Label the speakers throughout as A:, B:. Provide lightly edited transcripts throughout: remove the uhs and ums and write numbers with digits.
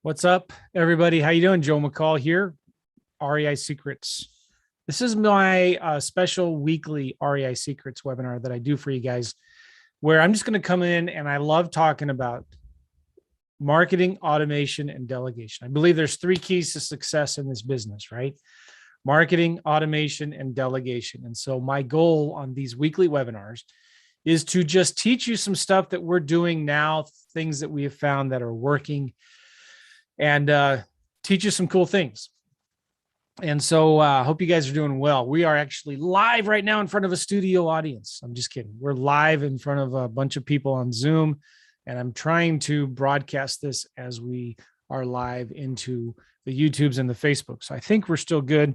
A: What's up, everybody? How you doing? Joe McCall here, REI Secrets. This is my special weekly REI Secrets webinar that I do for you guys, where I'm just going to come in and I love talking about marketing, automation, and delegation. I believe there's three keys to success in this business, right? Marketing, automation, and delegation. And so my goal on these weekly webinars is to just teach you some stuff that we're doing now, things that we have found that are working, and teach you some cool things. And so I hope you guys are doing well. We are actually live right now in front of a studio audience. I'm just kidding. We're live in front of a bunch of people on Zoom, and I'm trying to broadcast this as we are live into the YouTubes and the Facebook. So I think we're still good.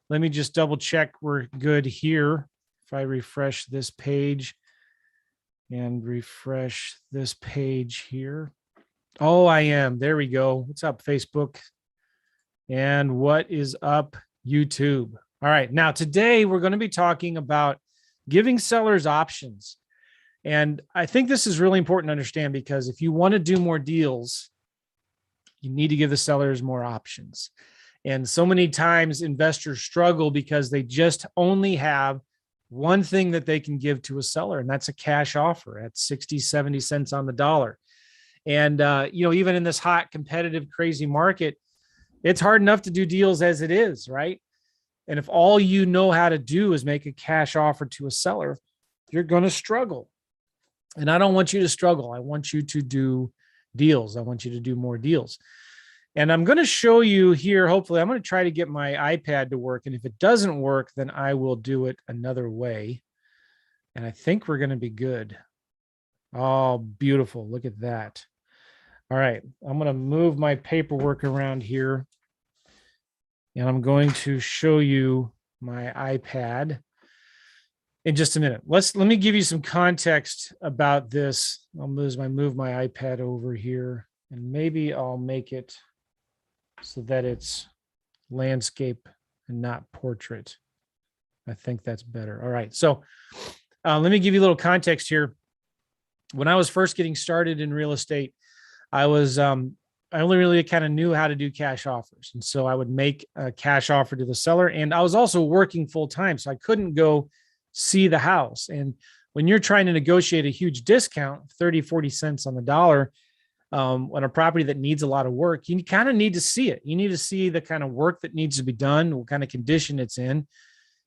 A: Let me just double check we're good here. If I refresh this page and refresh this page here. Oh, I am. There we go. What's up, Facebook? And what is up, YouTube? All right. Now, today we're going to be talking about giving sellers options. And I think this is really important to understand because if you want to do more deals, you need to give the sellers more options. And so many times investors struggle because they just only have one thing that they can give to a seller, and that's a cash offer at 60, 70 cents on the dollar. And, even in this hot, competitive, crazy market, it's hard enough to do deals as it is, right? And if all you know how to do is make a cash offer to a seller, you're going to struggle. And I don't want you to struggle. I want you to do deals. I want you to do more deals. And I'm going to show you here, hopefully, I'm going to try to get my iPad to work. And if it doesn't work, then I will do it another way. And I think we're going to be good. Oh, beautiful. Look at that. All right. I'm going to move my paperwork around here. And I'm going to show you my iPad in just a minute. Let me give you some context about this. I'll move my iPad over here, and maybe I'll make it so that it's landscape and not portrait. I think that's better. All right. So let me give you a little context here. When I was first getting started in real estate, I only really kind of knew how to do cash offers. And so I would make a cash offer to the seller. And I was also working full time, so I couldn't go see the house. And when you're trying to negotiate a huge discount, 30, 40 cents on the dollar, on a property that needs a lot of work, you kind of need to see it. You need to see the kind of work that needs to be done, what kind of condition it's in.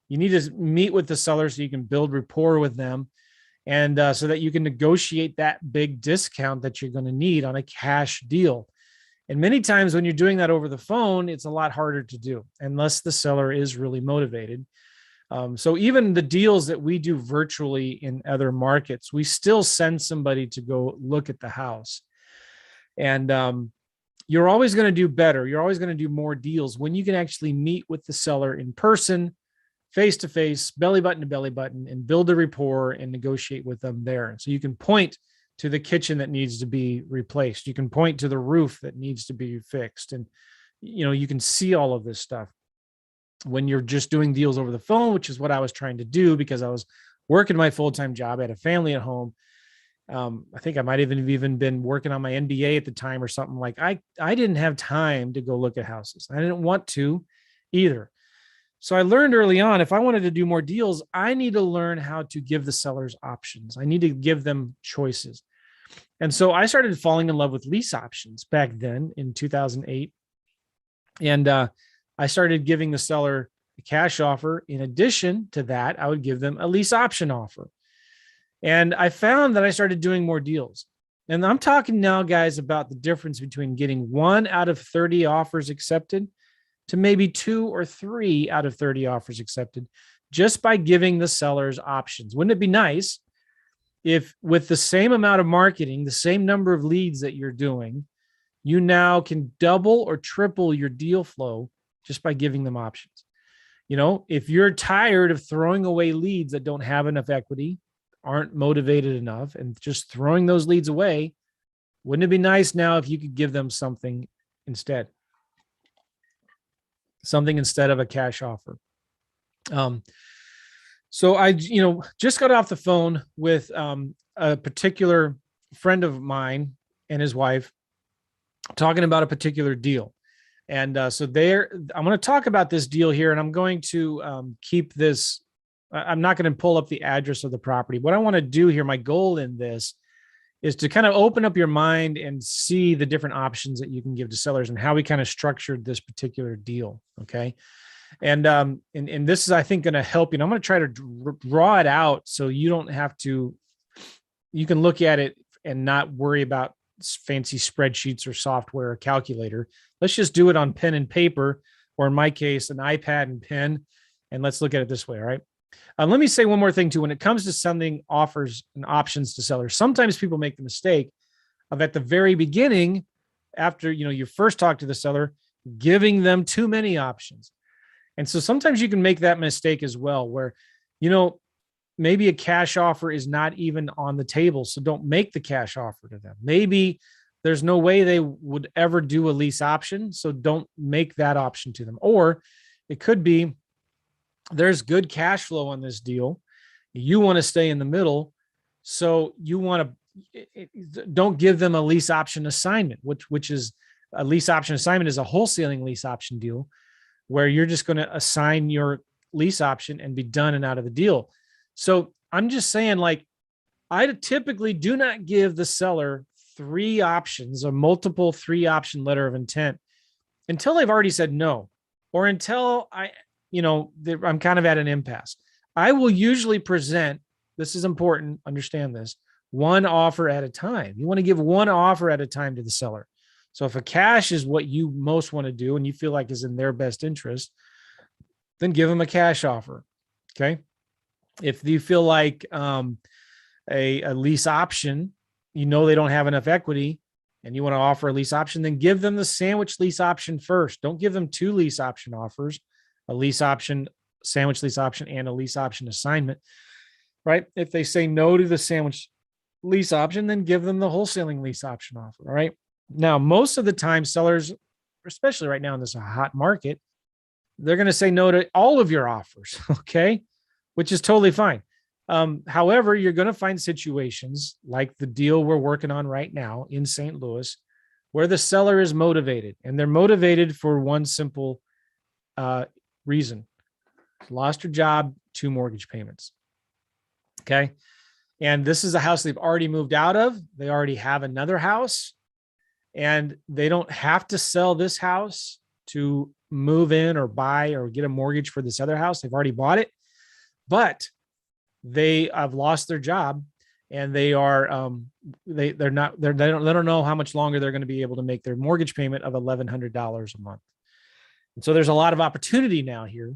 A: You need to meet with the seller so you can build rapport with them. And so that you can negotiate that big discount that you're going to need on a cash deal. And many times when you're doing that over the phone, it's a lot harder to do unless the seller is really motivated. So even the deals that we do virtually in other markets, we still send somebody to go look at the house. And you're always going to do better. You're always going to do more deals when you can actually meet with the seller in person, face to face, belly button to belly button, and build a rapport and negotiate with them there. So you can point to the kitchen that needs to be replaced. You can point to the roof that needs to be fixed. And, you can see all of this stuff when you're just doing deals over the phone, which is what I was trying to do because I was working my full-time job. I had a family at home. I think I might have even been working on my MBA at the time or something. Like I didn't have time to go look at houses. I didn't want to either. So I learned early on, if I wanted to do more deals, I need to learn how to give the sellers options. I need to give them choices. And so I started falling in love with lease options back then in 2008. And I started giving the seller a cash offer. In addition to that, I would give them a lease option offer. And I found that I started doing more deals. And I'm talking now, guys, about the difference between getting 1 out of 30 offers accepted to maybe 2 or 3 out of 30 offers accepted just by giving the sellers options. Wouldn't it be nice if with the same amount of marketing, the same number of leads that you're doing, you now can double or triple your deal flow just by giving them options? If you're tired of throwing away leads that don't have enough equity, aren't motivated enough, and just throwing those leads away, wouldn't it be nice now if you could give them something instead? Something instead of a cash offer. So I, just got off the phone with a particular friend of mine and his wife talking about a particular deal. And so there, I'm going to talk about this deal here, and I'm going to keep this. I'm not going to pull up the address of the property. What I want to do here, my goal in this is to kind of open up your mind and see the different options that you can give to sellers and how we kind of structured this particular deal. Okay. And this is, I think, going to help you. And I'm going to try to draw it out so you don't have to, you can look at it and not worry about fancy spreadsheets or software or calculator. Let's just do it on pen and paper, or in my case, an iPad and pen. And let's look at it this way. All right. Let me say one more thing too. When it comes to sending offers and options to sellers, sometimes people make the mistake of at the very beginning, after you first talk to the seller, giving them too many options. And so sometimes you can make that mistake as well, where maybe a cash offer is not even on the table. So don't make the cash offer to them. Maybe there's no way they would ever do a lease option. So don't make that option to them. Or it could be there's good cash flow on this deal. You want to stay in the middle. So you want to, don't give them a lease option assignment, which is a lease option assignment is a wholesaling lease option deal where you're just going to assign your lease option and be done and out of the deal. So I'm just saying, like, I typically do not give the seller 3 options, a multiple 3 option letter of intent until they've already said no, or until I'm kind of at an impasse. I will usually present, this is important, understand this, 1 offer at a time. You want to give 1 offer at a time to the seller. So if a cash is what you most want to do and you feel like is in their best interest, then give them a cash offer. Okay. If you feel like a lease option, they don't have enough equity and you want to offer a lease option, then give them the sandwich lease option first. Don't give them 2 lease option offers, a lease option, sandwich lease option, and a lease option assignment, right? If they say no to the sandwich lease option, then give them the wholesaling lease option offer. All right. Now, most of the time, sellers, especially right now in this hot market, they're going to say no to all of your offers. Okay. Which is totally fine. However, you're going to find situations like the deal we're working on right now in St. Louis, where the seller is motivated, and they're motivated for one simple reason: lost her job, 2 mortgage payments. Okay. And this is a house they've already moved out of. They already have another house, and they don't have to sell this house to move in or buy or get a mortgage for this other house. They've already bought it, but they have lost their job, and they are they don't know how much longer they're going to be able to make their mortgage payment of $1,100 a month. And so there's a lot of opportunity now here,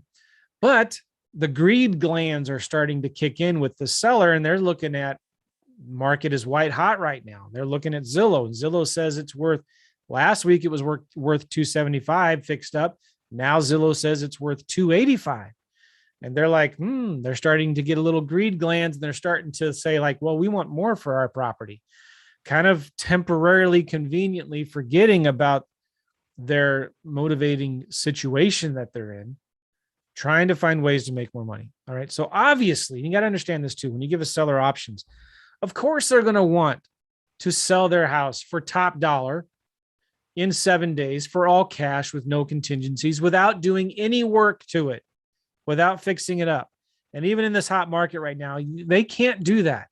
A: but the greed glands are starting to kick in with the seller, and they're looking at, market is white hot right now. They're looking at Zillow, and Zillow says it's worth, last week it was worth 275 fixed up. Now Zillow says it's worth 285. And they're like, they're starting to get a little greed glands, and they're starting to say, like, well, we want more for our property, kind of temporarily, conveniently forgetting about their motivating situation that they're in, trying to find ways to make more money. All right. So obviously, you got to understand this too. When you give a seller options, of course, they're going to want to sell their house for top dollar in 7 days for all cash with no contingencies, without doing any work to it, without fixing it up. And even in this hot market right now, they can't do that.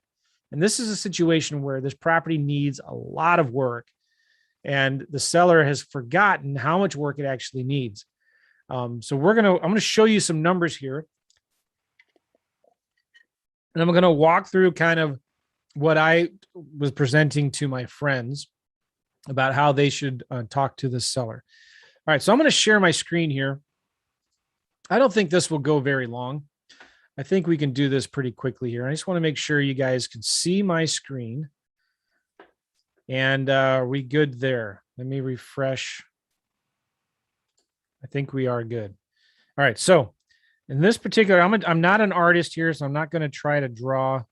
A: And this is a situation where this property needs a lot of work, and the seller has forgotten how much work it actually needs. So I'm going to show you some numbers here, and I'm going to walk through kind of what I was presenting to my friends about how they should talk to the seller. All right. So I'm going to share my screen here. I don't think this will go very long. I think we can do this pretty quickly here. I just want to make sure you guys can see my screen. And are we good there? Let me refresh. I think we are good. All right. So in this particular, I'm not an artist here, so I'm not going to try to draw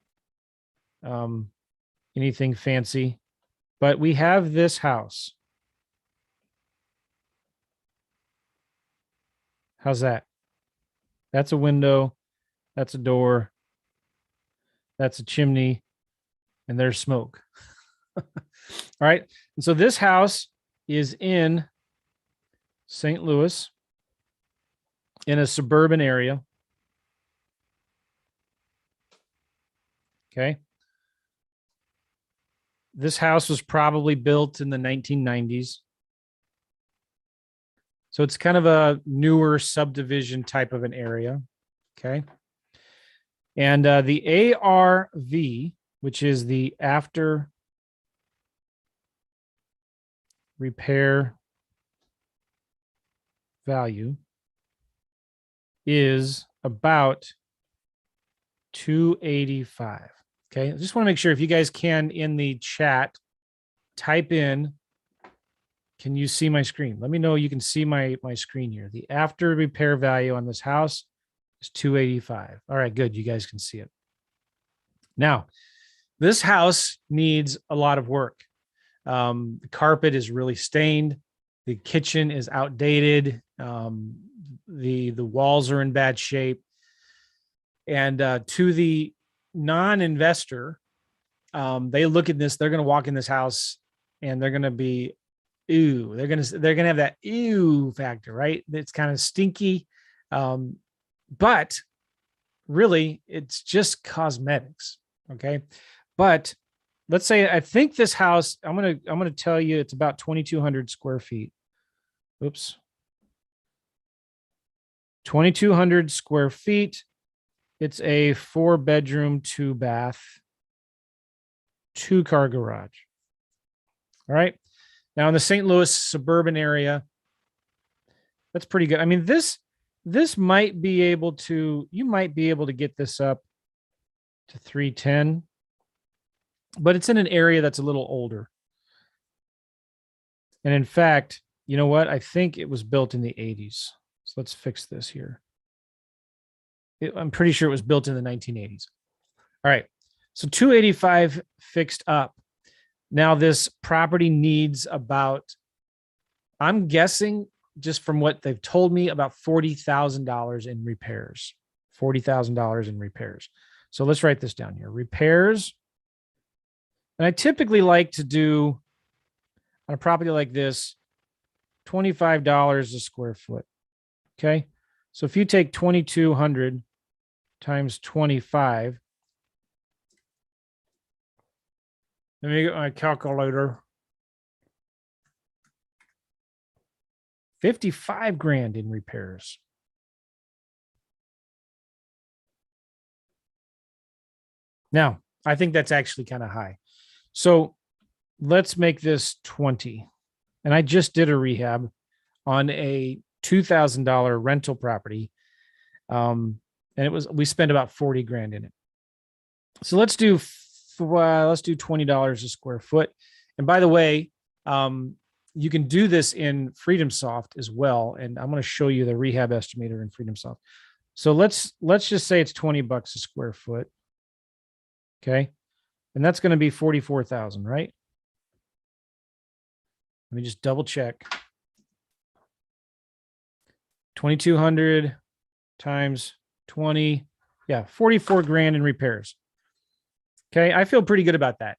A: anything fancy, but we have this house. How's that? That's a window. That's a door. That's a chimney. And there's smoke. All right. And so this house is in St. Louis in a suburban area. Okay. This house was probably built in the 1990s. So it's kind of a newer subdivision type of an area. Okay. And the ARV, which is the after repair value, is about 285. Okay. I just want to make sure if you guys can in the chat type in, can you see my screen? Let me know you can see my screen here. The after repair value on this house is 285. All right, good. You guys can see it. Now, this house needs a lot of work. The carpet is really stained. The kitchen is outdated. The walls are in bad shape. And to the non-investor, they look at this, they're going to walk in this house and they're going to be, ew, they're going to have that ew factor, right? It's kind of stinky. But really it's just cosmetics. Okay. But let's say, I think this house, I'm going to tell you it's about 2,200 square feet. Oops. 2,200 square feet. It's a 4-bedroom, 2-bath, 2-car garage. All right. Now in the St. Louis suburban area, that's pretty good. I mean, this might be able to, you might be able to get this up to 310, but it's in an area that's a little older. And in fact, you know what? I think it was built in the 80s. So let's fix this here. I'm pretty sure it was built in the 1980s. All right. So 285 fixed up. Now this property needs about, I'm guessing just from what they've told me, about $40,000 in repairs. $40,000 in repairs. So let's write this down here. Repairs. And I typically like to do on a property like this, $25 a square foot. Okay. So if you take 2,200 times 25, let me get my calculator. 55 grand in repairs. Now, I think that's actually kind of high. So let's make this 20. And I just did a rehab on a $2,000 rental property. And we spent about 40 grand in it. So let's do $20 a square foot. And by the way, you can do this in FreedomSoft as well. And I'm going to show you the rehab estimator in FreedomSoft. So let's just say it's $20 a square foot. Okay. And that's going to be 44,000, right? Let me just double check. 2,200 times 20. Yeah. 44 grand in repairs. Okay. I feel pretty good about that.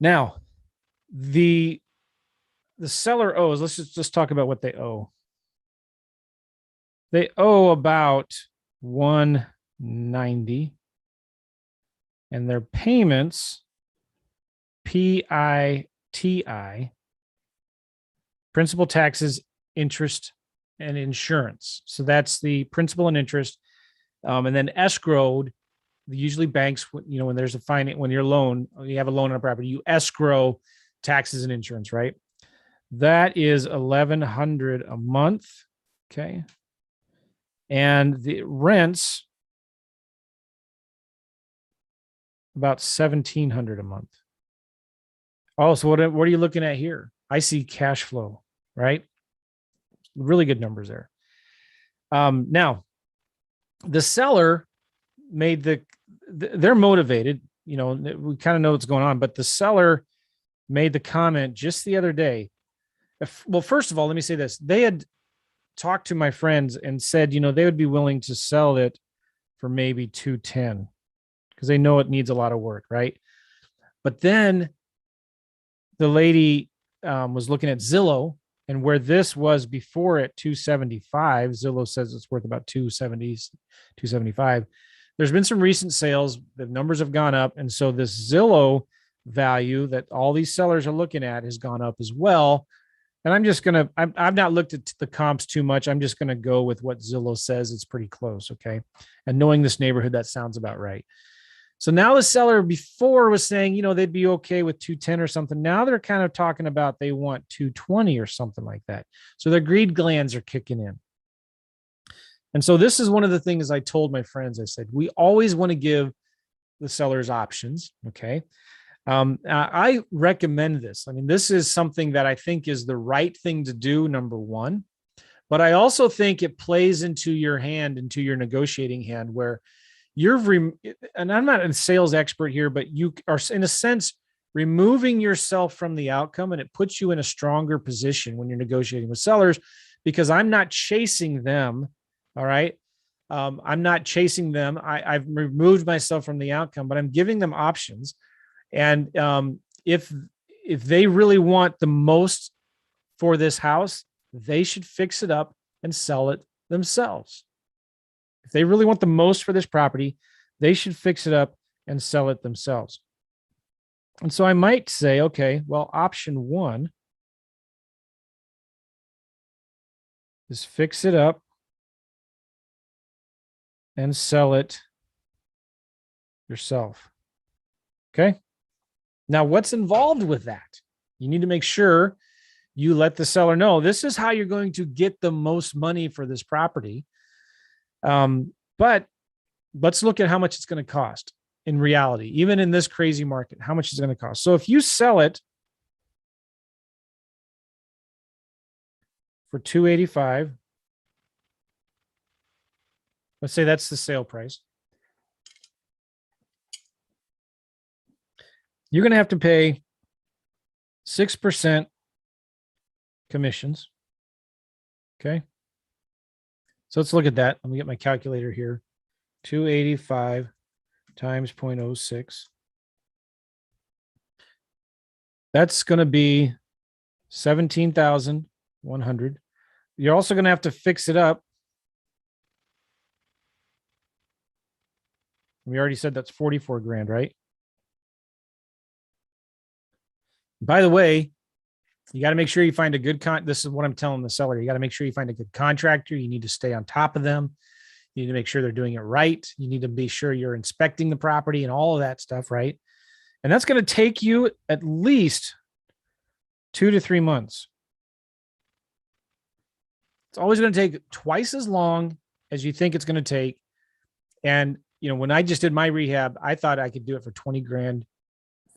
A: Now, the seller owes, let's just talk about what they owe. They owe about 190, and their payments, PITI, principal, taxes, interest, and insurance. So that's the principal and interest. And then escrowed, usually banks, you know, when there's a finance, when you have a loan on a property, you escrow taxes and insurance, right? That is $1,100 a month. Okay. And the rents, about $1,700 a month. Oh, so what are you looking at here? I see cash flow, right? Really good numbers there. Now, the seller made they're motivated, you know, we kind of know what's going on, but the seller made the comment just the other day. Well, first of all, let me say this. They had talked to my friends and said, you know, they would be willing to sell it for maybe 210 because they know it needs a lot of work, right? But then the lady was looking at Zillow and where this was before at 275, Zillow says it's worth about 270, 275. There's been some recent sales. The numbers have gone up. And so this Zillow value that all these sellers are looking at has gone up as well. And I've not looked at the comps too much. I'm just going to go with what Zillow says. It's pretty close. Okay. And knowing this neighborhood, that sounds about right. So now the seller before was saying, they'd be okay with 210 or something. Now they're kind of talking about they want 220 or something like that. So their greed glands are kicking in. And so this is one of the things I told my friends. I said, we always want to give the sellers options. Okay. I recommend this. I mean, this is something that I think is the right thing to do, number one. But I also think it plays into your hand, into your negotiating hand, where and I'm not a sales expert here, but you are in a sense removing yourself from the outcome, and it puts you in a stronger position when you're negotiating with sellers, because I'm not chasing them. All right. I'm not chasing them. I've removed myself from the outcome, but I'm giving them options. And if they really want the most for this house, they should fix it up and sell it themselves. If they really want the most for this property, they should fix it up and sell it themselves. And so I might say, okay, well, option one is fix it up and sell it yourself. Okay. Now, what's involved with that? You need to make sure you let the seller know this is how you're going to get the most money for this property. But let's look at how much it's going to cost in reality, even in this crazy market, how much is it going to cost? So if you sell it for $285, let's say that's the sale price, you're going to have to pay 6% commissions. Okay. So let's look at that. Let me get my calculator here. 285 times 0.06. That's going to be 17,100. You're also going to have to fix it up. We already said that's 44 grand, right? By the way, you got to make sure you find a good this is what I'm telling the seller. You got to make sure you find a good contractor. You need to stay on top of them. You need to make sure they're doing it right. You need to be sure you're inspecting the property and all of that stuff, right? And that's going to take you at least 2 to 3 months. It's always going to take twice as long as you think it's going to take. And, when I just did my rehab, I thought I could do it for 20 grand.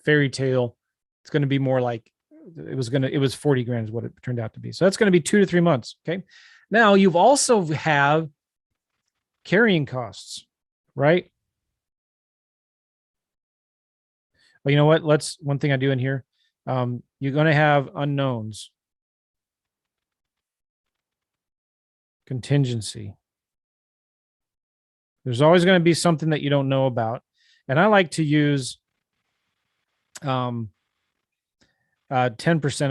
A: Fairy tale. It's going to be more like it was 40 grand is what it turned out to be. So that's going to be 2 to 3 months. Okay. Now you've also have carrying costs, right? Well, you know what? One thing I do in here, you're going to have unknowns, contingency. There's always going to be something that you don't know about. And I like to use 10%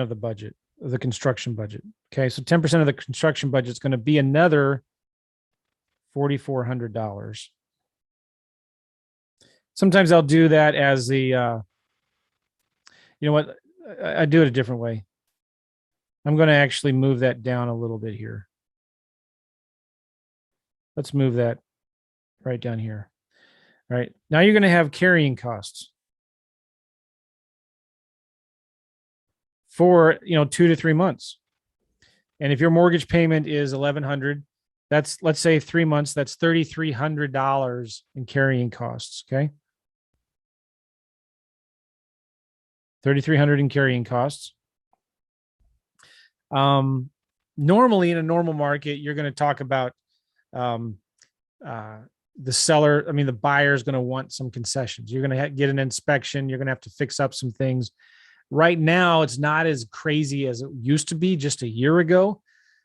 A: of the budget, of the construction budget. Okay. So 10% of the construction budget is going to be another $4,400. Sometimes I'll do that as the, you know what? I do it a different way. I'm going to actually move that down a little bit here. Let's move that right down here. All right. Now you're going to have carrying costs for, 2 to 3 months. And if your mortgage payment is $1,100, that's, let's say 3 months, that's $3,300 in carrying costs. Okay. $3,300 in carrying costs. Normally in a normal market, you're going to talk about, the buyer is going to want some concessions. You're going to get an inspection. You're going to have to fix up some things. Right now, it's not as crazy as it used to be just a year ago,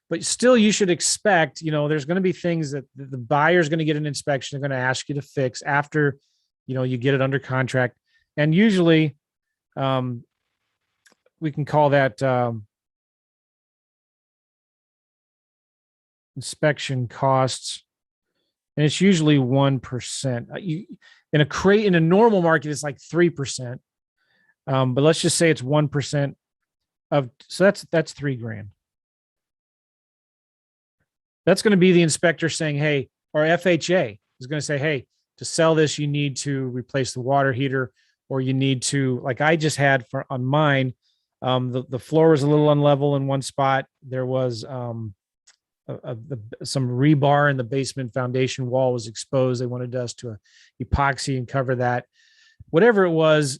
A: but still you should expect, there's going to be things that the buyer is going to get an inspection. They're going to ask you to fix after, you get it under contract. And usually, we can call that inspection costs, and it's usually 1%. In a normal market, it's like 3%. But let's just say it's 1% so that's $3,000. That's going to be the inspector saying, hey, or FHA is going to say, hey, to sell this, you need to replace the water heater, or you need to, like I just had on mine, the floor was a little unlevel in one spot. There was some rebar in the basement foundation wall was exposed. They wanted us to epoxy and cover that. Whatever it was,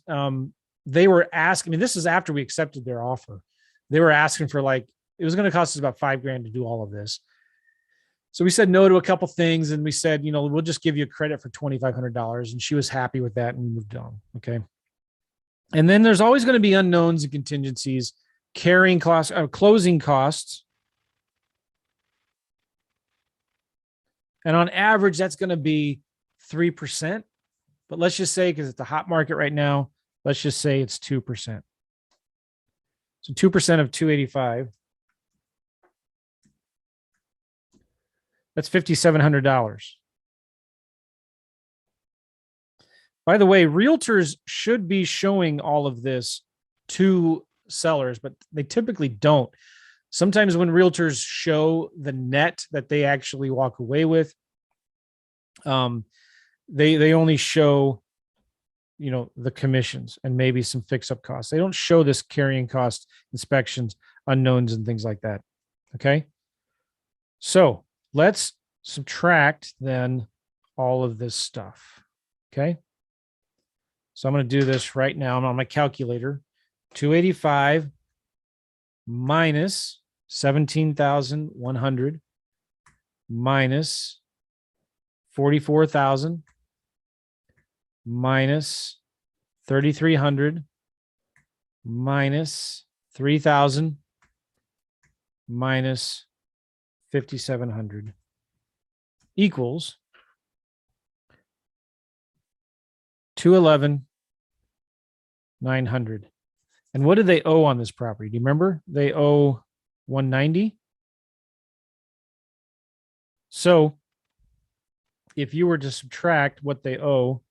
A: they were asking, I mean, this is after we accepted their offer. They were asking for it was going to cost us about $5,000 to do all of this. So we said no to a couple things, and we said, we'll just give you a credit for $2,500. And she was happy with that, and we moved on. Okay. And then there's always going to be unknowns and contingencies, carrying costs, closing costs. And on average, that's going to be 3%. But let's just say, because it's a hot market right now, let's just say it's 2%. So 2% of 285. That's $5,700. By the way, realtors should be showing all of this to sellers, but they typically don't. Sometimes when realtors show the net that they actually walk away with, they only show, the commissions and maybe some fix-up costs. They don't show this carrying cost, inspections, unknowns, and things like that. Okay. So let's subtract then all of this stuff. Okay. So I'm going to do this right now. I'm on my calculator. 285 minus 17,100 minus 44,000 minus 3,300 minus 3,000 minus 5,700 equals 211,900. And what do they owe on this property? Do you remember? They owe 190. So if you were to subtract what they owe,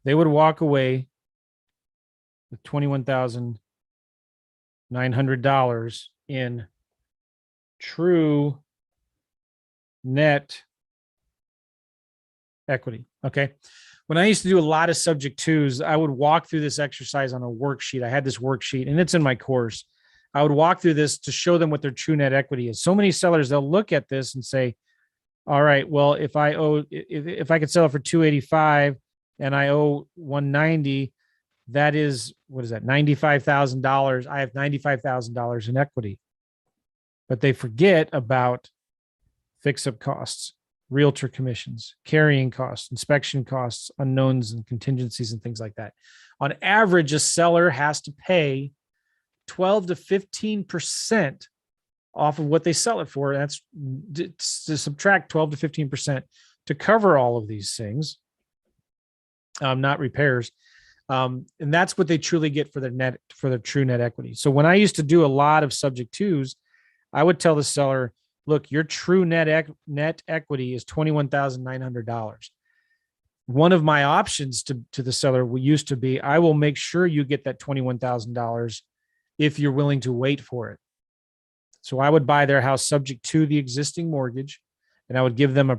A: they would walk away with $21,900 in true net equity. Okay. When I used to do a lot of subject twos, I would walk through this exercise on a worksheet. I had this worksheet, and it's in my course. I would walk through this to show them what their true net equity is. So many sellers, they'll look at this and say, all right, well, if I could sell it for 285 and I owe 190, that is, what is that? $95,000. I have $95,000 in equity. But they forget about fix-up costs, realtor commissions, carrying costs, inspection costs, unknowns and contingencies and things like that. On average, a seller has to pay 12 to 15% off of what they sell it for. That's to subtract 12 to 15% to cover all of these things, not repairs. And that's what they truly get for their true net equity. So when I used to do a lot of subject twos, I would tell the seller, look, your true net equity is $21,900. One of my options to the seller used to be, I will make sure you get that $21,000 if you're willing to wait for it. So I would buy their house subject to the existing mortgage, and I would give them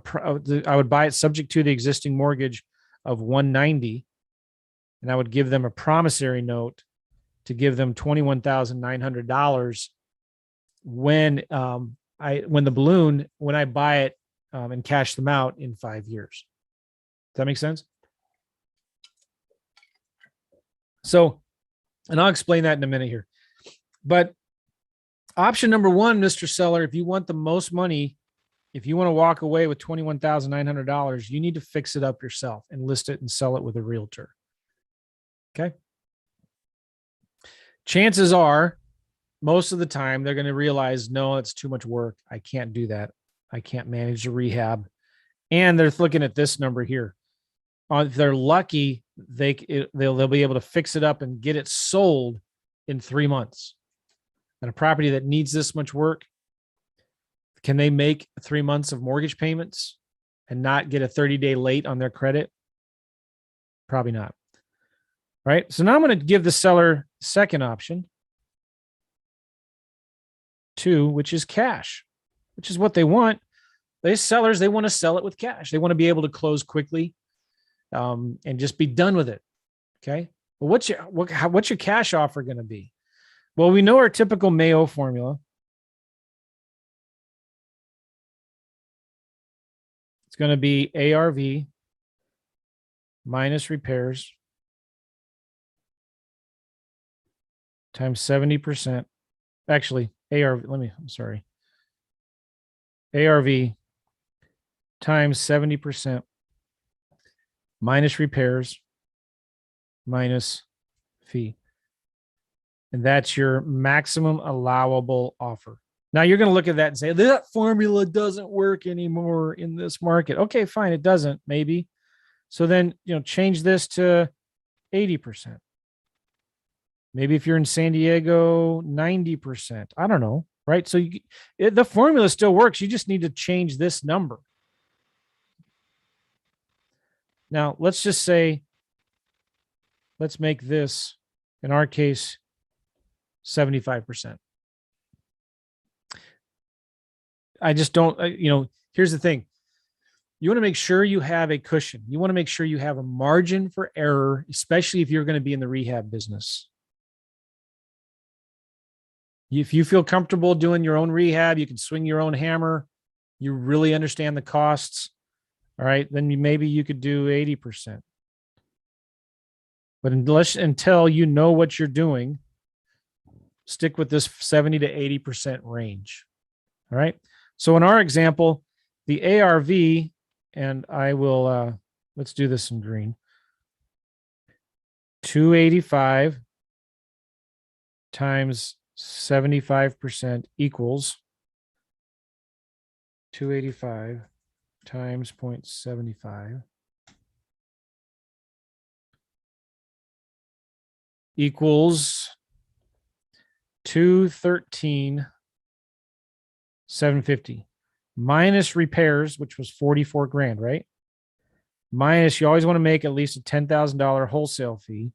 A: I would buy it subject to the existing mortgage of 190, and I would give them a promissory note to give them $21,900 when I buy it and cash them out in 5 years. Does that make sense? So, and I'll explain that in a minute here. But option number one, Mr. Seller, if you want the most money, if you want to walk away with $21,900, you need to fix it up yourself and list it and sell it with a realtor. Okay. Chances are, most of the time, they're going to realize, no, it's too much work. I can't do that. I can't manage the rehab. And they're looking at this number here. If they're lucky, they'll be able to fix it up and get it sold in 3 months. And a property that needs this much work, can they make 3 months of mortgage payments and not get a 30-day late on their credit? Probably not. All right. So now I'm going to give the seller second option, 2, which is cash, which is what they want. These sellers, they want to sell it with cash. They want to be able to close quickly and just be done with it. Okay. Well, what's your cash offer going to be? Well, we know our typical Mayo formula. It's going to be ARV minus repairs times 70%. Actually, ARV, I'm sorry. ARV times 70% minus repairs minus fee. And that's your maximum allowable offer. Now you're going to look at that and say, that formula doesn't work anymore in this market. Okay, fine. It doesn't, maybe. So then, change this to 80%. Maybe if you're in San Diego, 90%. I don't know. Right. So the formula still works. You just need to change this number. Now, let's just say, let's make this, in our case, 75%. I just don't, here's the thing. You want to make sure you have a cushion. You want to make sure you have a margin for error, especially if you're going to be in the rehab business. If you feel comfortable doing your own rehab, you can swing your own hammer, you really understand the costs, all right, then maybe you could do 80%. But until you know what you're doing, stick with this 70 to 80% range. All right. So in our example, the ARV, and I will, let's do this in green, 285 times 75% equals 285 times 0.75 equals 213,750 minus repairs, which was 44 grand, right? Minus, you always want to make at least a $10,000 wholesale fee.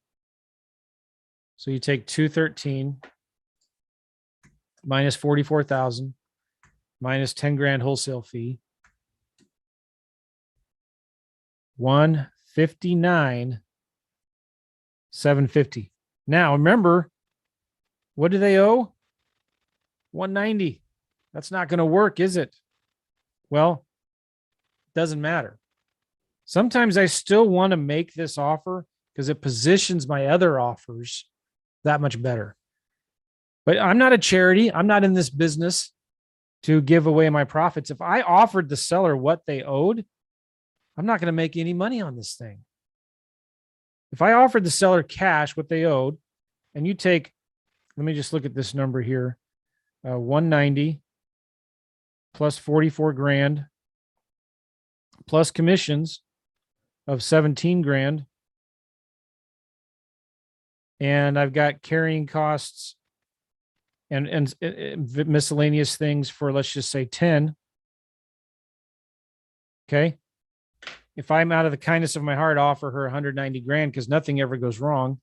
A: So you take 213 minus 44,000 minus 10 grand wholesale fee. 159,750. Now remember, what do they owe? 190. That's not going to work, is it? Well, it doesn't matter. Sometimes I still want to make this offer because it positions my other offers that much better. But I'm not a charity. I'm not in this business to give away my profits. If I offered the seller what they owed, I'm not going to make any money on this thing. If I offered the seller cash, what they owed, and you take, let me just look at this number here, 190 plus 44 grand plus commissions of 17 grand. And I've got carrying costs and miscellaneous things for, let's just say 10. Okay. If I'm out of the kindness of my heart, offer her 190 grand because nothing ever goes wrong.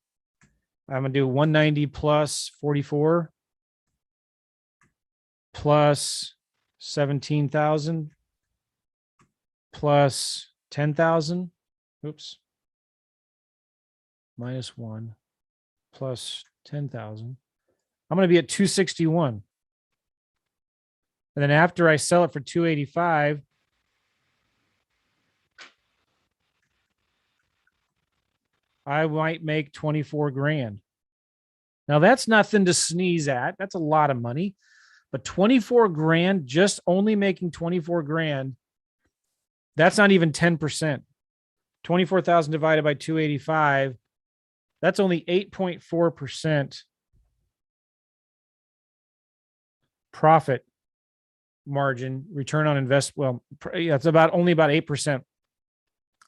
A: I'm going to do 190 plus 44 plus 17,000 plus 10,000. Oops. Minus 1 plus 10,000. I'm going to be at 261. And then after I sell it for 285, I might make 24 grand. Now that's nothing to sneeze at. That's a lot of money, but 24 grand, just only making 24 grand. That's not even 10%. 24,000 divided by 285. That's only 8.4% profit margin, return on invest. Well, yeah, it's only about 8%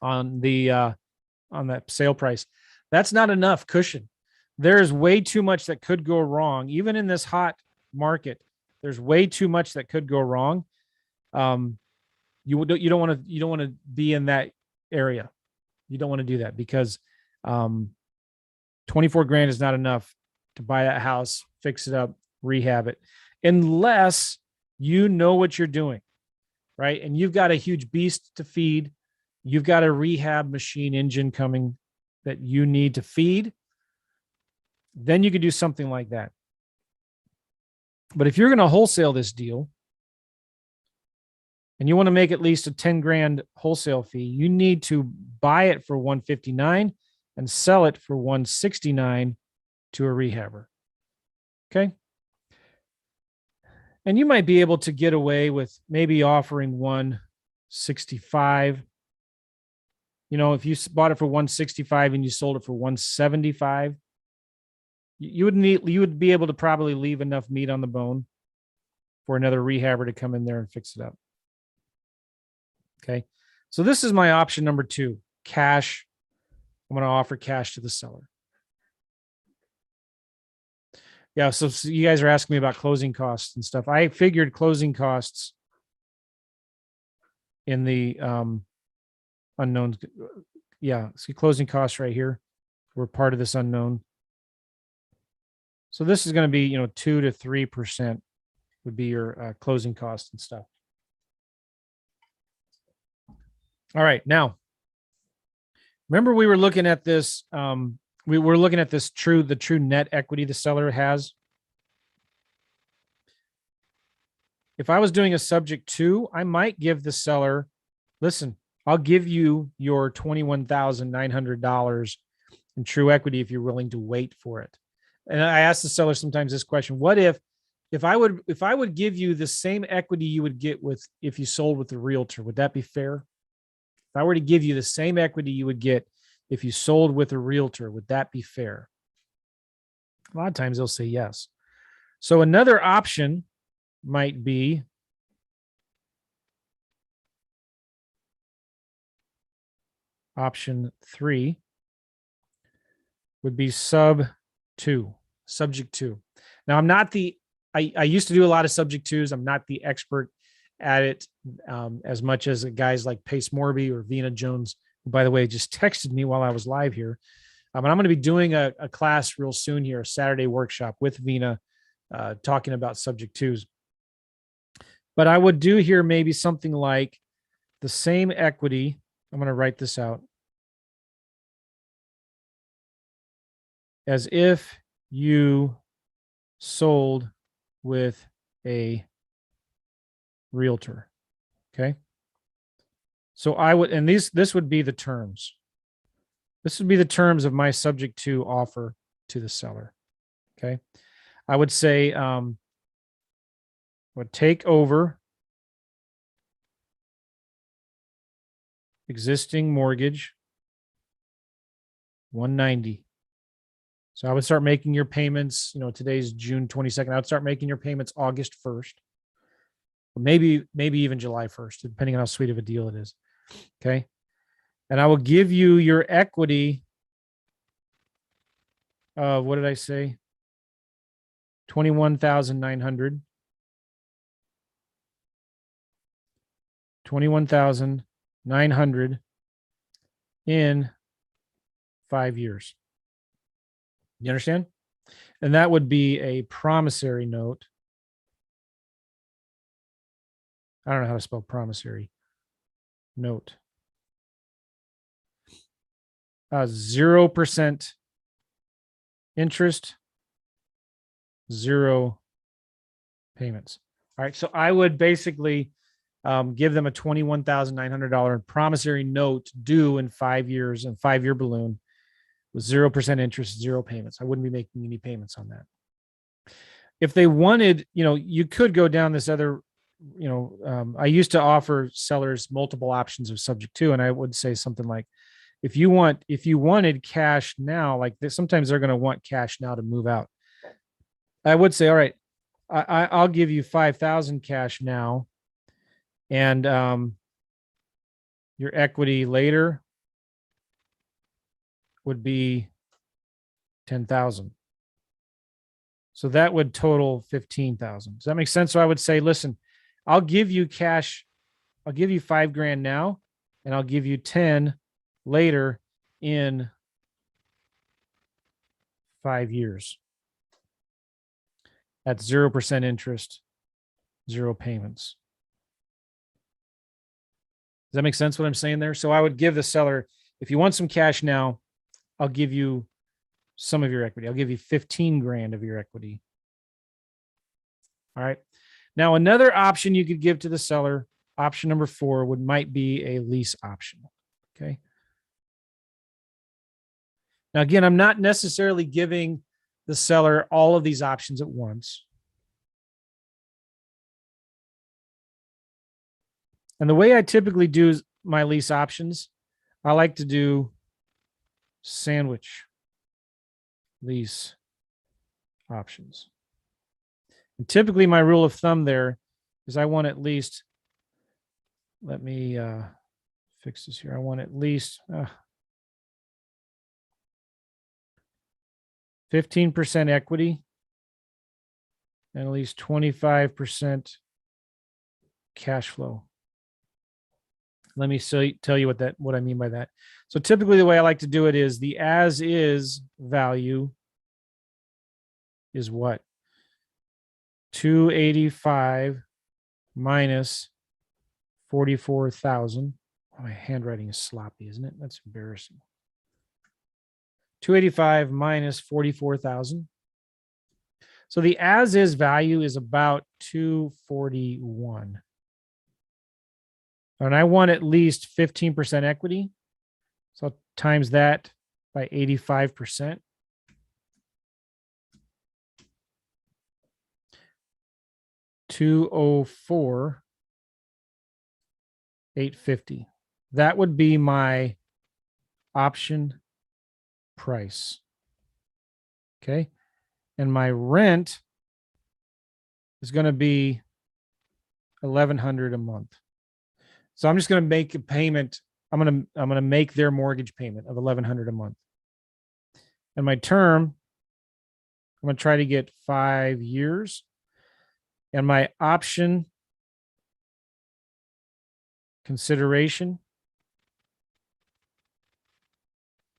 A: on that sale price. That's not enough cushion. There's way too much that could go wrong, even in this hot market. There's way too much that could go wrong. You don't want to be in that area. You don't want to do that because 24 grand is not enough to buy that house, fix it up, rehab it, unless you know what you're doing, right? And you've got a huge beast to feed. You've got a rehab machine engine coming that you need to feed. Then you could do something like that. But if you're going to wholesale this deal and you want to make at least a 10 grand wholesale fee, you need to buy it for 159 and sell it for 169 to a rehabber. Okay. And you might be able to get away with maybe offering 165. You know, if you bought it for 165 and you sold it for 175, you would be able to probably leave enough meat on the bone for another rehabber to come in there and fix it up. Okay. So this is my option number 2, cash. I'm going to offer cash to the seller. Yeah. So you guys are asking me about closing costs and stuff. I figured closing costs in the unknowns. Yeah. See, closing costs right here. We're part of this unknown. So this is going to be, 2 to 3% would be your closing costs and stuff. All right. Now, remember we were looking at this. We were looking at the true net equity the seller has. If I was doing a subject to, I might give the seller, listen, I'll give you your $21,900 in true equity if you're willing to wait for it. And I ask the seller sometimes this question: what if I would give you the same equity you would get if you sold with a realtor, would that be fair? If I were to give you the same equity you would get if you sold with a realtor, would that be fair? A lot of times they'll say yes. So another option might be option 3 would be subject to. Now, I used to do a lot of subject twos. I'm not the expert at it as much as guys like Pace Morby or Vina Jones, who, by the way, just texted me while I was live here. And I'm going to be doing a class real soon here, a Saturday workshop with Vina, talking about subject twos. But I would do here maybe something like the same equity. I'm going to write this out. As if you sold with a realtor. Okay. So I would, and this would be the terms. This would be the terms of my subject to offer to the seller. Okay. I would say, would take over existing mortgage 190. So I would start making your payments, today's June 22nd. I would start making your payments August 1st. Maybe even July 1st, depending on how sweet of a deal it is. Okay. And I will give you your equity of, what did I say? 21,900. 21,900 in 5 years. You understand? And that would be a promissory note. I don't know how to spell promissory note. 0% interest, 0 payments. All right. So I would basically give them a $21,900 promissory note due in 5 years, and 5-year balloon with 0% interest, 0 payments. I wouldn't be making any payments on that. If they wanted, you could go down this other, I used to offer sellers multiple options of subject to, and I would say something like, if you wanted cash now, like this, sometimes they're going to want cash now to move out. I would say, all right, I'll give you 5,000 cash now And your equity later would be 10,000. So that would total 15,000. Does that make sense? So I would say, listen, I'll give you cash. I'll give you $5,000 now, and I'll give you 10 later in 5 years. That's 0% interest, 0 payments. Does that make sense what I'm saying there? So I would give the seller, if you want some cash now, I'll give you some of your equity. I'll give you 15,000 of your equity. All right. Now, another option you could give to the seller, option number 4, might be a lease option. Okay. Now, again, I'm not necessarily giving the seller all of these options at once. And the way I typically do my lease options, I like to do sandwich lease options. And typically my rule of thumb there is I want at least, let me fix this here. I want at least 15% equity and at least 25% cash flow. Let me tell you what I mean by that. So typically the way I like to do it is the as is value is what? 285 minus 44,000. Oh, my handwriting is sloppy, isn't it? That's embarrassing. 285 minus 44,000. So the as is value is about 241. And I want at least 15% equity. So I'll times that by 85%. $204,850. That would be my option price. Okay. And my rent is going to be $1,100 a month. So I'm just going to make a payment. I'm going to make their mortgage payment of $1,100 a month. And my term, I'm going to try to get 5 years. And my option consideration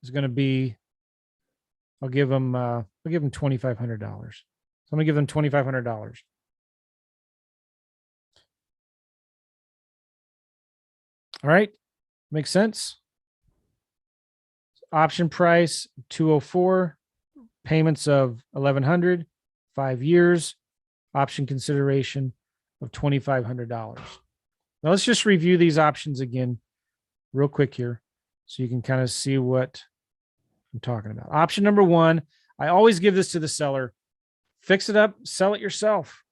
A: is going to be, I'll give them $2,500. So I'm going to give them $2,500. All right. Makes sense. Option price 204, payments of 1,100, 5 years, option consideration of $2,500. Now let's just review these options again real quick here so you can kind of see what I'm talking about. Option number 1, I always give this to the seller. Fix it up, sell it yourself.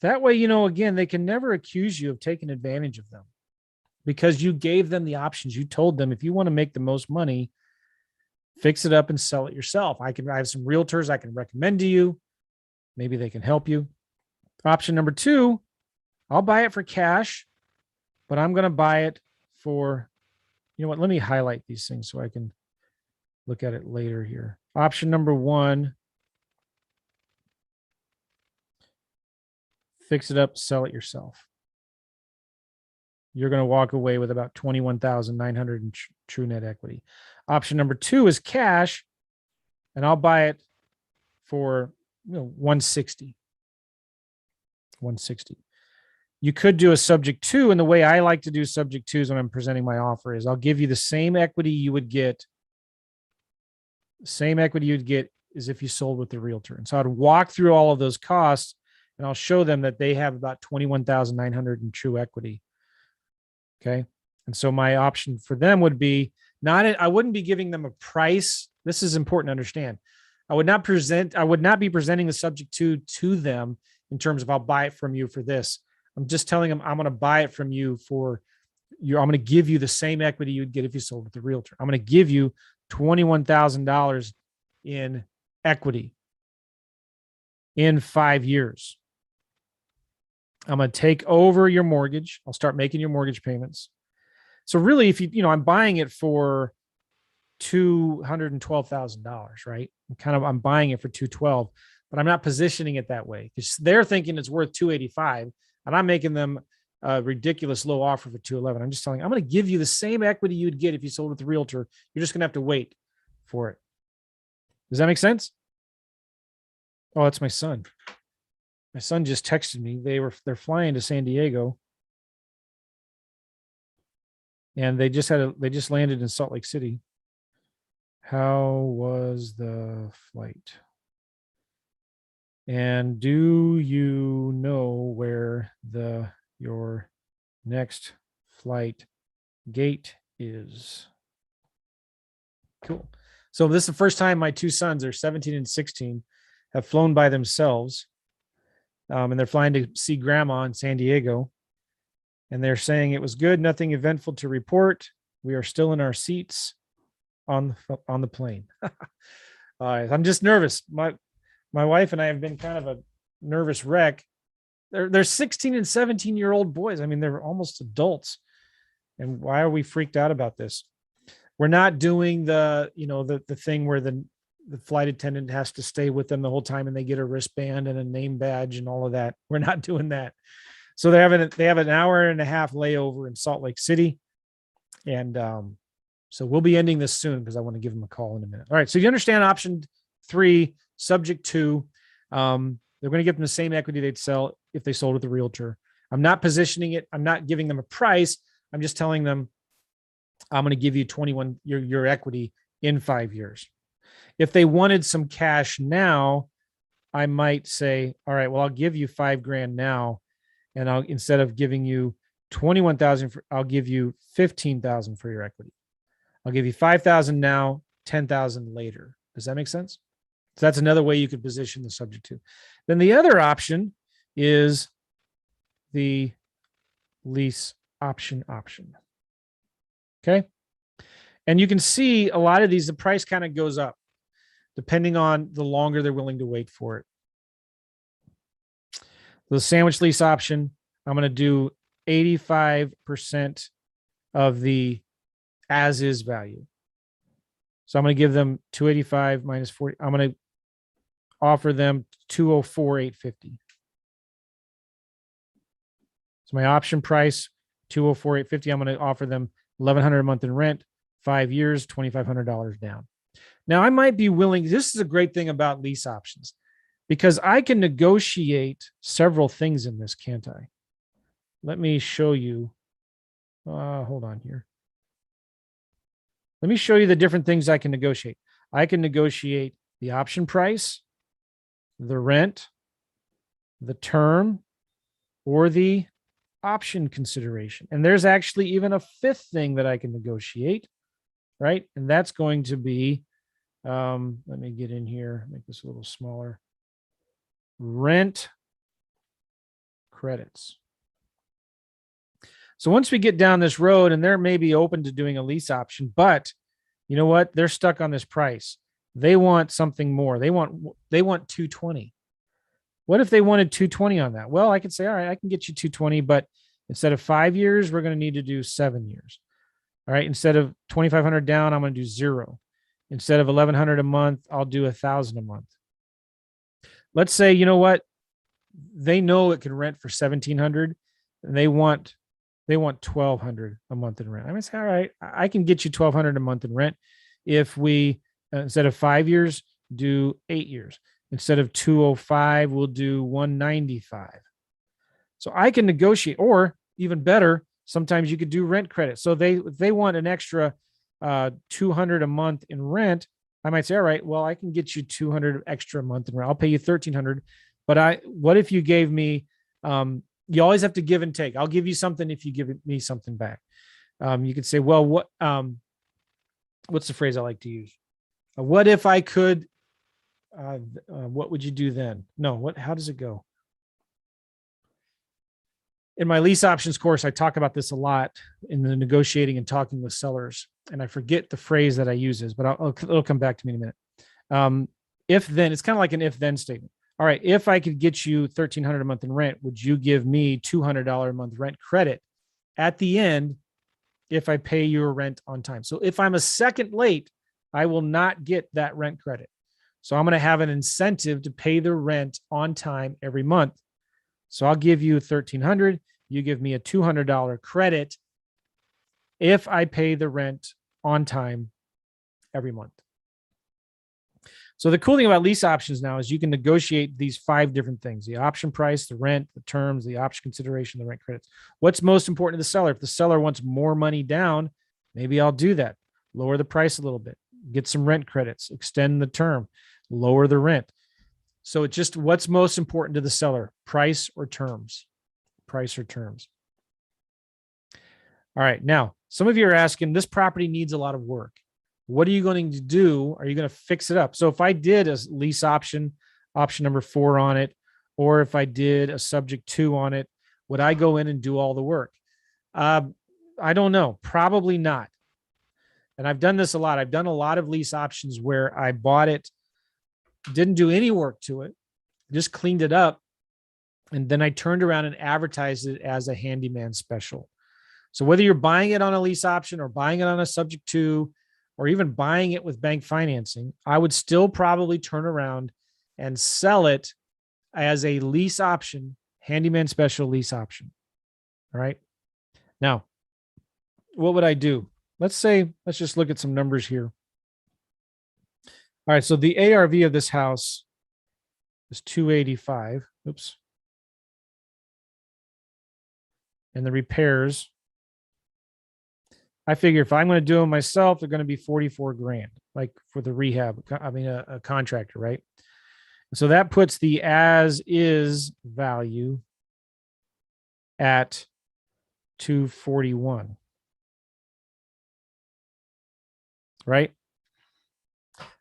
A: That way, again, they can never accuse you of taking advantage of them because you gave them the options. You told them, if you want to make the most money, fix it up and sell it yourself. I have some realtors I can recommend to you. Maybe they can help you. Option number 2, I'll buy it for cash, but I'm going to buy it for, let me highlight these things so I can look at it later here. Option number 1, fix it up, sell it yourself. You're going to walk away with about $21,900 in true net equity. Option number 2 is cash, and I'll buy it for $160. You could do a subject to, and the way I like to do subject twos when I'm presenting my offer is I'll give you the same equity you would get. Same equity you'd get as if you sold with the realtor. And so I'd walk through all of those costs, and I'll show them that they have about $21,900 in true equity. Okay. And so my option for them would be I wouldn't be giving them a price. This is important to understand. I would not be presenting the subject to them in terms of I'll buy it from you for this. I'm just telling them I'm going to buy it from you I'm going to give you the same equity you'd get if you sold with the realtor. I'm going to give you $21,000 in equity in 5 years. I'm going to take over your mortgage. I'll start making your mortgage payments. So really, if I'm buying it for $212,000, right? I'm buying it for 212, but I'm not positioning it that way because they're thinking it's worth 285, and I'm making them a ridiculous low offer for 211. I'm just telling you, I'm going to give you the same equity you'd get if you sold with the realtor. You're just going to have to wait for it. Does that make sense? Oh, that's my son. My son just texted me. They're flying to San Diego, and they just landed in Salt Lake City. How was the flight? And do you know where your next flight gate is? Cool. So this is the first time my two sons, are 17 and 16, have flown by themselves. And they're flying to see grandma in San Diego. And they're saying it was good, nothing eventful to report. We are still in our seats on the plane. I'm just nervous. My wife and I have been kind of a nervous wreck. They're 16 and 17-year-old boys. I mean, they're almost adults. And why are we freaked out about this? We're not doing the thing where the flight attendant has to stay with them the whole time and they get a wristband and a name badge and all of that. We're not doing that. So they have an hour and a half layover in Salt Lake City. And so we'll be ending this soon because I want to give them a call in a minute. All right. So you understand option 3, subject 2. They're going to give them the same equity they'd sell if they sold with a realtor. I'm not positioning it. I'm not giving them a price. I'm just telling them I'm going to give you 21 your equity in 5 years. If they wanted some cash now, I might say, all right, well, I'll give you $5,000 now. And instead of giving you 21,000, I'll give you 15,000 for your equity. I'll give you 5,000 now, 10,000 later. Does that make sense? So that's another way you could position the subject to. Then the other option is the lease option. Okay. And you can see a lot of these, the price kind of goes up depending on the longer they're willing to wait for it. The sandwich lease option, I'm going to do 85% of the as is value. So I'm going to give them 285 minus 40. I'm going to offer them 204,850. So my option price, 204,850. I'm going to offer them $1,100 a month in rent, 5 years, $2,500 down. Now I might be willing. This is a great thing about lease options because I can negotiate several things in this, can't I? Let me show you. Hold on here. Let me show you the different things I can negotiate. I can negotiate the option price, the rent, the term, or the option consideration. And there's actually even a fifth thing that I can negotiate, right? And that's going to be, let me get in here, make this a little smaller. Rent credits. So once we get down this road, and they're maybe open to doing a lease option, but you know what? They're stuck on this price. They want something more. They want 220. What if they wanted 220 on that? Well, I could say, all right, I can get you 220, but instead of 5 years, we're going to need to do 7 years. All right. Instead of 2,500 down, I'm going to do 0. Instead of 1,100 a month, I'll do 1,000 a month. Let's say, you know what? They know it can rent for 1,700 and they want 1,200 a month in rent. I'm going to say, all right, I can get you 1,200 a month in rent if we, instead of 5 years, do 8 years. Instead of 205, we'll do 195. So I can negotiate, or even better, sometimes you could do rent credit. So if they want an extra 200 a month in rent, I might say, all right, well, I can get you 200 extra a month in rent. I'll pay you 1,300. But what if you gave me, you always have to give and take. I'll give you something if you give me something back. You could say, well, what's the phrase I like to use? What if I could, what would you do then? No, how does it go? In my lease options course, I talk about this a lot in the negotiating and talking with sellers. And I forget the phrase that I use is, but it'll come back to me in a minute. If then, it's kind of like an if then statement. All right, if I could get you $1,300 a month in rent, would you give me $200 a month rent credit at the end if I pay your rent on time? So if I'm a second late, I will not get that rent credit. So I'm going to have an incentive to pay the rent on time every month. So I'll give you $1,300. You give me a $200 credit if I pay the rent on time every month. So the cool thing about lease options now is you can negotiate these 5 different things: the option price, the rent, the terms, the option consideration, the rent credits. What's most important to the seller? If the seller wants more money down, maybe I'll do that. Lower the price a little bit, get some rent credits, extend the term, lower the rent. So it's just what's most important to the seller: price or terms? Price or terms. All right. Now, some of you are asking, this property needs a lot of work. What are you going to do? Are you going to fix it up? So if I did a lease option number 4 on it, or if I did a subject 2 on it, would I go in and do all the work? I don't know. Probably not. And I've done this a lot. I've done a lot of lease options where I bought it, didn't do any work to it, just cleaned it up, and then I turned around and advertised it as a handyman special. So whether you're buying it on a lease option or buying it on a subject 2, or even buying it with bank financing, I would still probably turn around and sell it as a lease option, handyman special lease option. All right. Now, what would I do? Let's just look at some numbers here. All right. So the ARV of this house is 285. Oops. And the repairs, I figure if I'm going to do them myself, they're going to be 44 grand, like for the rehab. I mean, a contractor, right? So that puts the as is value at 241, right?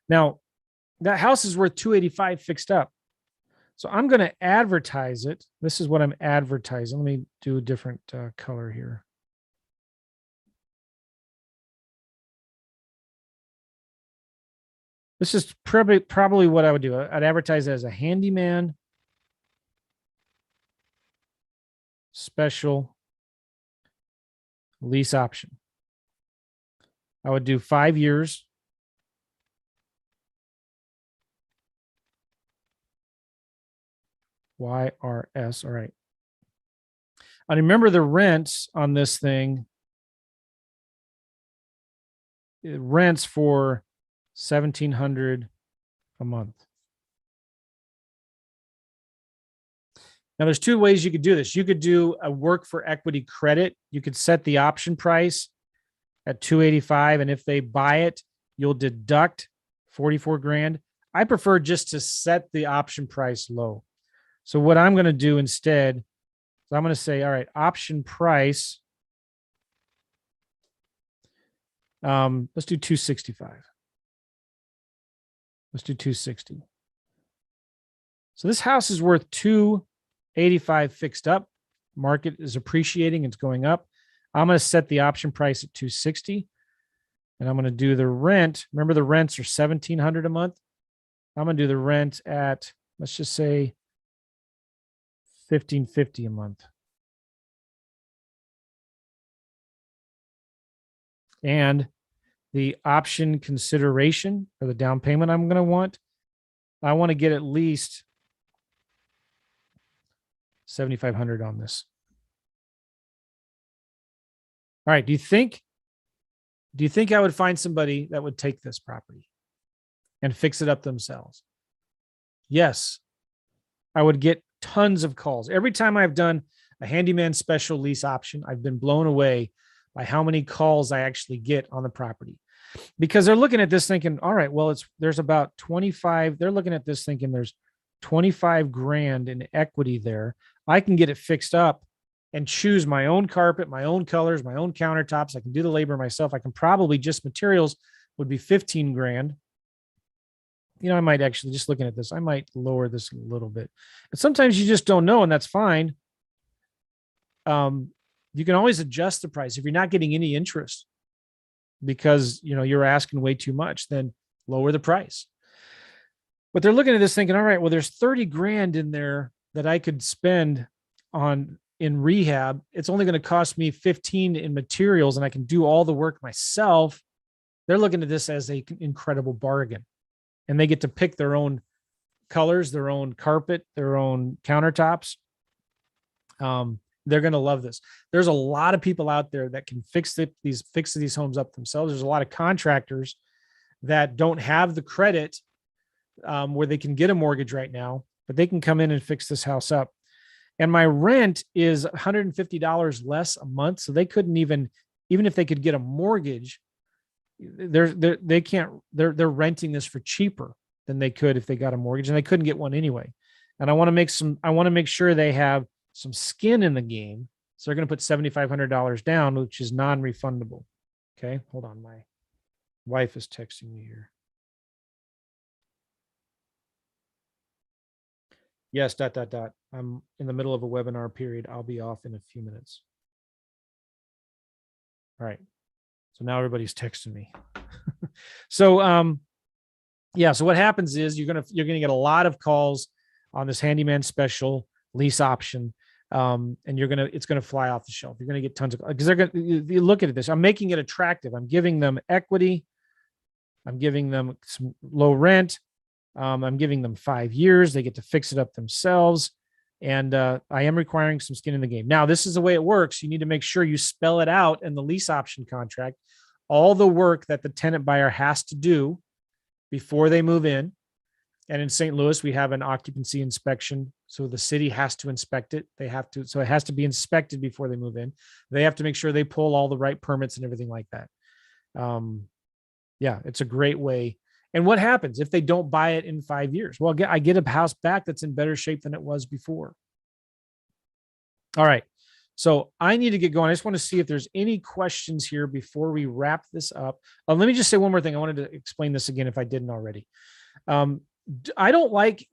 A: Now, that house is worth 285 fixed up. So I'm going to advertise it. This is what I'm advertising. Let me do a different color here. This is probably what I would do. I'd advertise it as a handyman special lease option. I would do 5 years. YRS. All right. I remember the rents on this thing. It rents for $1,700 a month. Now, there's 2 ways you could do this. You could do a work for equity credit. You could set the option price at 285, and if they buy it, you'll deduct 44 grand. I prefer just to set the option price low. So what I'm going to do instead is I'm going to say, all right, option price. Let's do 265. Let's do 260. So this house is worth 285 fixed up. Market is appreciating. It's going up. I'm going to set the option price at 260. And I'm going to do the rent. Remember, the rents are $1,700 a month. I'm going to do the rent at, let's just say, $1,550 a month. And the option consideration, or the down payment I want to get at least $7,500 on this. All right. Do you think I would find somebody that would take this property and fix it up themselves? Yes. I would get tons of calls. Every time I've done a handyman special lease option, I've been blown away by how many calls I actually get on the property, because they're looking at this thinking, all right, well, there's about 25. They're looking at this thinking there's 25 grand in equity there. I can get it fixed up and choose my own carpet, my own colors, my own countertops. I can do the labor myself. I can probably just materials would be 15 grand. You know, I might actually, just looking at this, I might lower this a little bit. But sometimes you just don't know, and that's fine. You can always adjust the price if you're not getting any interest because, you know, you're asking way too much, then lower the price. But they're looking at this thinking, all right, well, there's 30 grand in there that I could spend on in rehab. It's only going to cost me 15 in materials and I can do all the work myself. They're looking at this as an incredible bargain, and they get to pick their own colors, their own carpet, their own countertops. They're going to love this. There's a lot of people out there that can fix these homes up themselves. There's a lot of contractors that don't have the credit where they can get a mortgage right now, but they can come in and fix this house up. And my rent is $150 less a month. So they couldn't even if they could get a mortgage, they're renting this for cheaper than they could if they got a mortgage, and they couldn't get one anyway. And I want to make sure they have some skin in the game. So they're going to put $7,500 down, which is non-refundable. Okay. Hold on. My wife is texting me here. Yes, ... I'm in the middle of a webinar period. I'll be off in a few minutes. All right. So now everybody's texting me. So, yeah. So what happens is you're going to get a lot of calls on this Handyman special lease option. And it's going to fly off the shelf. You're going to get tons of, because you look at this. I'm making it attractive. I'm giving them equity. I'm giving them some low rent. I'm giving them 5 years. They get to fix it up themselves. And I am requiring some skin in the game. Now, this is the way it works. You need to make sure you spell it out in the lease option contract, all the work that the tenant buyer has to do before they move in. And in St. Louis, we have an occupancy inspection. So the city has to inspect it. So it has to be inspected before they move in. They have to make sure they pull all the right permits and everything like that. Yeah, it's a great way. And what happens if they don't buy it in 5 years? Well, I get a house back that's in better shape than it was before. All right. So I need to get going. I just want to see if there's any questions here before we wrap this up. Let me just say one more thing. I wanted to explain this again if I didn't already. I don't like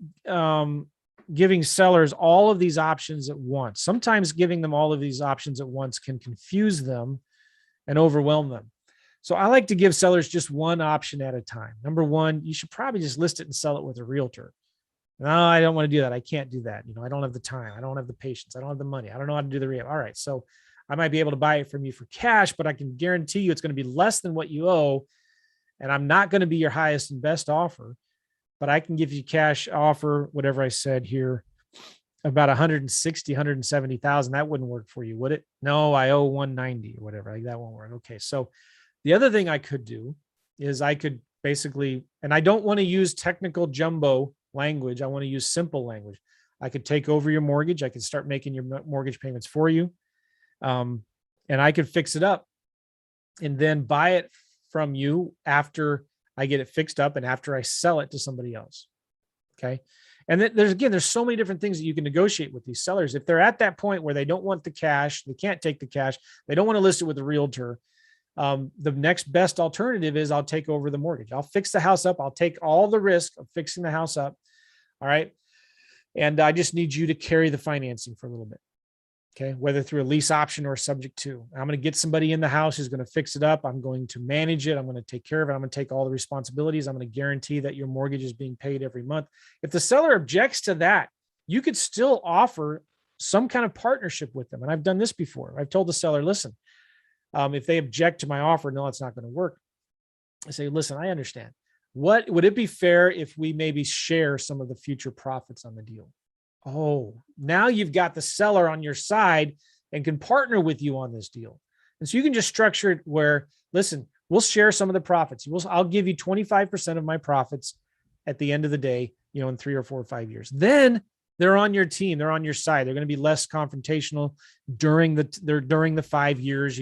A: giving sellers all of these options at once. Sometimes giving them all of these options at once can confuse them and overwhelm them. So I like to give sellers just one option at a time. Number one, you should probably just list it and sell it with a realtor. No, I don't want to do that. I can't do that. I don't have the time. I don't have the patience. I don't have the money. I don't know how to do the rehab. All right. So I might be able to buy it from you for cash, but I can guarantee you it's going to be less than what you owe. And I'm not going to be your highest and best offer, but I can give you cash offer, whatever I said here, about 160, 170,000. That wouldn't work for you, would it? No, I owe 190 or whatever. That won't work. Okay. So the other thing I could do is I could basically, and I don't want to use technical jumbo language. I want to use simple language. I could take over your mortgage. I could start making your mortgage payments for you. And I could fix it up and then buy it from you after I get it fixed up and after I sell it to somebody else. Okay. And then there's so many different things that you can negotiate with these sellers. If they're at that point where they don't want the cash, they can't take the cash, they don't want to list it with a realtor. The next best alternative is I'll take over the mortgage. I'll fix the house up. I'll take all the risk of fixing the house up. All right. And I just need you to carry the financing for a little bit. Okay. Whether through a lease option or subject to. I'm going to get somebody in the house who's going to fix it up. I'm going to manage it. I'm going to take care of it. I'm going to take all the responsibilities. I'm going to guarantee that your mortgage is being paid every month. If the seller objects to that, you could still offer some kind of partnership with them. And I've done this before. I've told the seller, listen, if they object to my offer, no, it's not going to work. I say, listen, I understand. What would it be fair if we maybe share some of the future profits on the deal? Oh, now you've got the seller on your side and can partner with you on this deal. And so you can just structure it where, listen, we'll share some of the profits. I'll give you 25% of my profits at the end of the day, in 3 or 4 or 5 years. Then they're on your team. They're on your side. They're going to be less confrontational during the 5 years,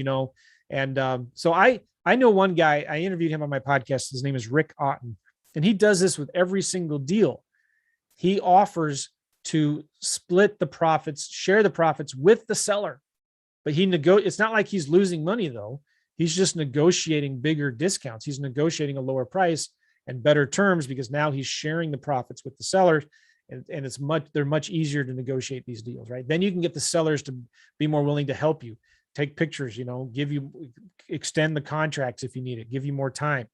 A: And so I know one guy, I interviewed him on my podcast. His name is Rick Otten, and he does this with every single deal. He offers to split the profits, share the profits with the seller, but it's not like he's losing money though. He's just negotiating bigger discounts. He's negotiating a lower price and better terms because now he's sharing the profits with the sellers. And they're much easier to negotiate these deals, right? Then you can get the sellers to be more willing to help you, take pictures, extend the contracts if you need it, give you more time.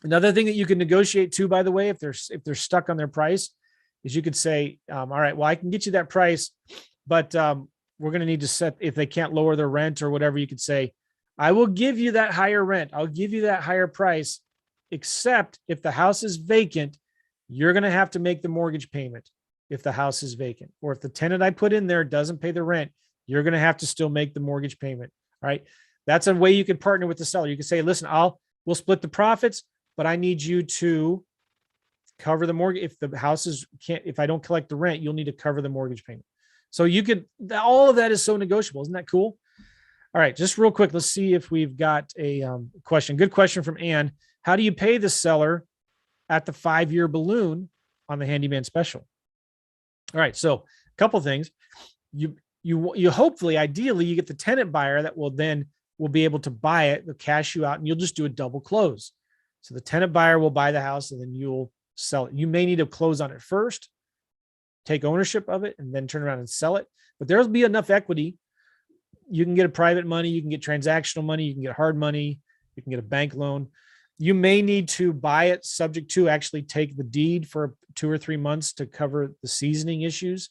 A: Another thing that you can negotiate too, by the way, if they're stuck on their price, is you could say, all right, well, I can get you that price, but we're going to need to set, if they can't lower their rent or whatever, you could say, I will give you that higher rent. I'll give you that higher price, except if the house is vacant, you're going to have to make the mortgage payment if the house is vacant. Or if the tenant I put in there doesn't pay the rent, you're going to have to still make the mortgage payment. All right. That's a way you could partner with the seller. You could say, listen, we'll split the profits, but I need you to cover the mortgage. If the houses if I don't collect the rent, you'll need to cover the mortgage payment. So you could, all of that is so negotiable. Isn't that cool? All right, just real quick, let's see if we've got a question. Good question from Ann. How do you pay the seller at the 5-year balloon on the Handyman special? All right, so a couple things. You hopefully, ideally, you get the tenant buyer that will be able to buy it, they'll cash you out, and you'll just do a double close. So the tenant buyer will buy the house, and then you'll sell it. You may need to close on it first, take ownership of it, and then turn around and sell it. But there'll be enough equity. You can get a private money, you can get transactional money, you can get hard money, you can get a bank loan. You may need to buy it subject to actually take the deed for 2 or 3 months to cover the seasoning issues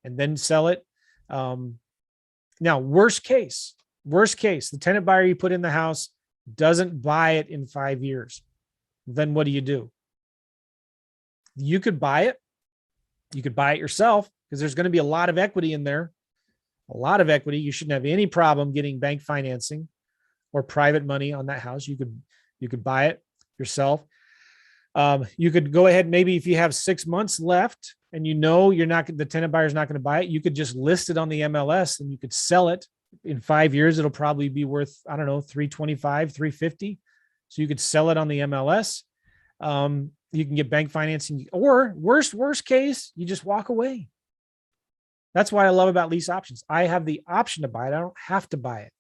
A: and then sell it. Now, worst case, the tenant buyer you put in the house doesn't buy it in 5 years. Then what do? You could buy it. You could buy it yourself because there's going to be a lot of equity in there. A lot of equity. You shouldn't have any problem getting bank financing or private money on that house. You could buy it yourself. You could go ahead, maybe if you have 6 months left and the tenant buyer is not going to buy it, you could just list it on the MLS and you could sell it. In 5 years, it'll probably be worth, I don't know, $325, $350. So you could sell it on the MLS. You can get bank financing, or worst case, you just walk away. That's what I love about lease options. I have the option to buy it. I don't have to buy it.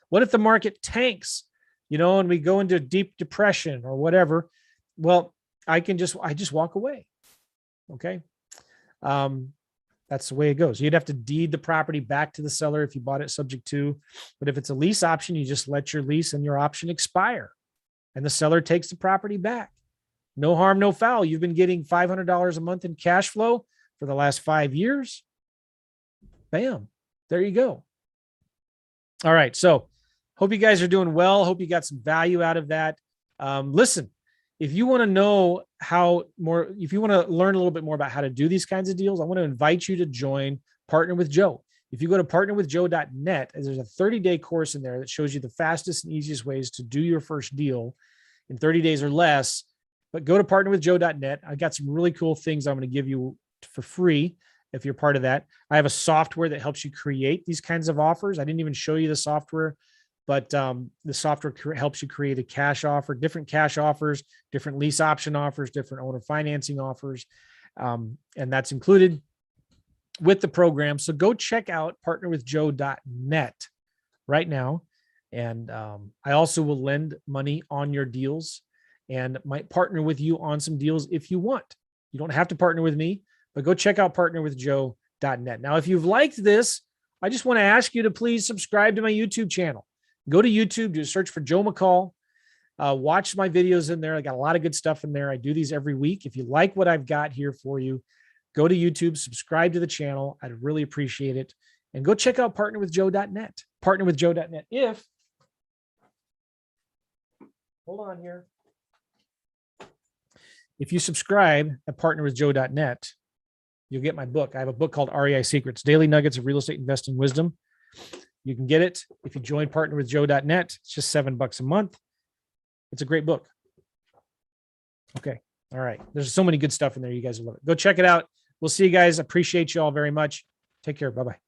A: What if the market tanks, and we go into deep depression or whatever? Well, I just walk away. Okay. That's the way it goes. You'd have to deed the property back to the seller if you bought it subject to, but if it's a lease option, you just let your lease and your option expire and the seller takes the property back. No harm, no foul. You've been getting $500 a month in cash flow for the last 5 years. Bam. There you go. All right. So hope you guys are doing well. Hope you got some value out of that. Listen, if you want to know if you want to learn a little bit more about how to do these kinds of deals, I want to invite you to join Partner with Joe. If you go to partnerwithjoe.net, there's a 30-day course in there that shows you the fastest and easiest ways to do your first deal in 30 days or less. But go to partnerwithjoe.net. I got some really cool things I'm going to give you for free if you're part of that. I have a software that helps you create these kinds of offers. I didn't even show you the software, but the software helps you create a cash offer, different cash offers, different lease option offers, different owner financing offers. And that's included with the program. So go check out partnerwithjoe.net right now. And I also will lend money on your deals and might partner with you on some deals if you want. You don't have to partner with me, but go check out partnerwithjoe.net. Now, if you've liked this, I just want to ask you to please subscribe to my YouTube channel. Go to YouTube, do a search for Joe McCall. Watch my videos in there. I got a lot of good stuff in there. I do these every week. If you like what I've got here for you, go to YouTube, subscribe to the channel. I'd really appreciate it. And go check out partnerwithjoe.net. Partnerwithjoe.net. Hold on here. If you subscribe at partnerwithjoe.net, you'll get my book. I have a book called REI Secrets, Daily Nuggets of Real Estate Investing Wisdom. You can get it if you join partnerwithjoe.net. It's just $7 a month. It's a great book. Okay. All right. There's so many good stuff in there. You guys will love it. Go check it out. We'll see you guys. Appreciate you all very much. Take care. Bye-bye.